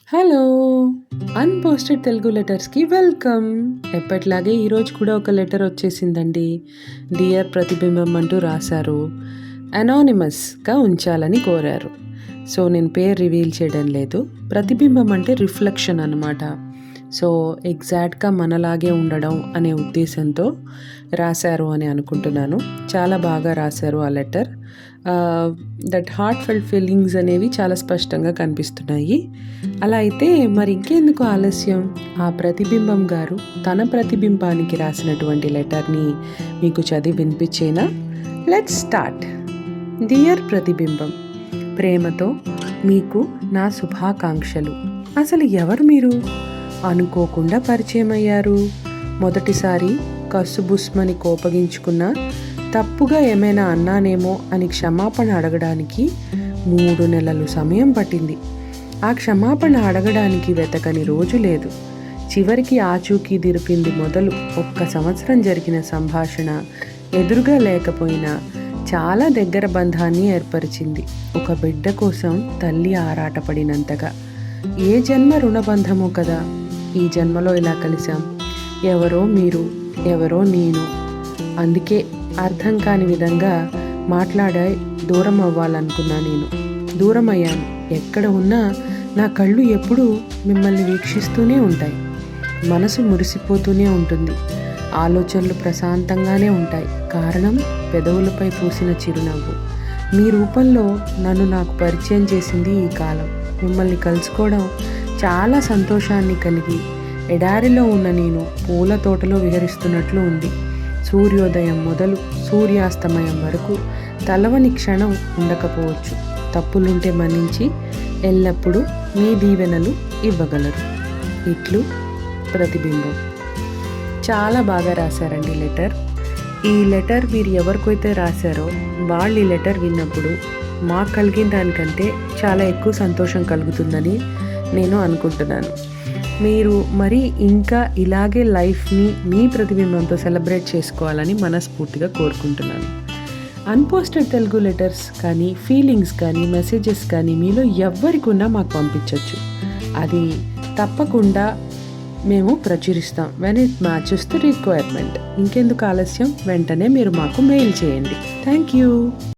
Hello! అన్‌పోస్టెడ్ Telugu లెటర్స్‌కి welcome. ఎప్పటిలాగే ఈరోజు కూడా ఒక లెటర్ వచ్చేసిందండి. డియర్ ప్రతిబింబం అంటూ రాశారు. అనానిమస్‌గా ఉంచాలని కోరారు. సో, నేను పేరు రివీల్ చేయడం లేదు. ప్రతిబింబం అంటే రిఫ్లెక్షన్ అనమాట. సో, ఎగ్జాక్ట్‌గా మనలాగే ఉండడం అనే ఉద్దేశంతో రాశారు అని అనుకుంటున్నాను. చాలా బాగా రాశారు ఆ letter. That heart felt feelings అనేవి చాలా స్పష్టంగా కనిపిస్తున్నాయి. అలా అయితే మరి ఇంకెందుకు ఆలస్యం? ఆ ప్రతిబింబం గారు తన ప్రతిబింబానికి రాసినటువంటి లెటర్‌ని మీకు చదివి వినిపించేనా? Let's start. డియర్ ప్రతిబింబం, ప్రేమతో మీకు నా శుభాకాంక్షలు. అసలు ఎవరు మీరు? అనుకోకుండా పరిచయమయ్యారు. మొదటిసారి కస్సుబుస్మని కోపగించుకున్నా, తప్పుగా ఏమైనా అన్నానేమో అని క్షమాపణ అడగడానికి 3 నెలలు సమయం పట్టింది. ఆ క్షమాపణ అడగడానికి వెతకని రోజు లేదు. చివరికి ఆచూకీ దిరిపింది మొదలు 1 సంవత్సరం జరిగిన సంభాషణ ఎదురుగా లేకపోయినా చాలా దగ్గర బంధాన్ని ఏర్పరిచింది. ఒక బిడ్డ కోసం తల్లి ఆరాటపడినంతగా. ఏ జన్మ రుణబంధమో కదా. ఈ జన్మలో ఇలా కలిశాం. ఎవరో మీరు, ఎవరో నేను. అందుకే అర్థం కాని విధంగా మాట్లాడే దూరం అవ్వాలనుకున్నా నేను. దూరం అయ్యాను. ఎక్కడ ఉన్నా నా కళ్ళు ఎప్పుడూ మిమ్మల్ని వీక్షిస్తూనే ఉంటాయి. మనసు మురిసిపోతూనే ఉంటుంది. ఆలోచనలు ప్రశాంతంగానే ఉంటాయి. కారణం పెదవులపై పూసిన చిరునవ్వు. మీ రూపంలో నన్ను నాకు పరిచయం చేసింది ఈ కాలం. మిమ్మల్ని కలుసుకోవడం చాలా సంతోషాన్ని కలిగి, ఎడారిలో ఉన్న నేను పూల తోటలో విహరిస్తున్నట్లు ఉంది. సూర్యోదయం మొదలు సూర్యాస్తమయం వరకు తలవని క్షణం ఉండకపోవచ్చు. తప్పులుంటే మన్నించి ఎల్లప్పుడూ మీ దీవెనలు ఇవ్వగలరు. ఇట్లు ప్రతిబింబం. చాలా బాగా రాశారండి లెటర్. ఈ లెటర్ మీరు ఎవరికైతే రాశారో వాళ్ళు ఈ లెటర్ విన్నప్పుడు మాకు కలిగిన దానికంటే చాలా ఎక్కువ సంతోషం కలుగుతుందని నేను అనుకుంటున్నాను. మీరు మరి ఇంకా ఇలాగే లైఫ్ని మీ ప్రతిబింబంతో సెలబ్రేట్ చేసుకోవాలని మనస్ఫూర్తిగా కోరుకుంటున్నాను. అన్‌పోస్టెడ్ తెలుగు లెటర్స్ కానీ, ఫీలింగ్స్ కానీ, మెసేజెస్ కానీ మీలో ఎవ్వరికి ఉన్నా మాకు పంపించవచ్చు. అది తప్పకుండా మేము ప్రచురిస్తాం. When it matches the requirement. ఇంకెందుకు ఆలస్యం? వెంటనే మీరు మాకు మెయిల్ చేయండి. Thank you.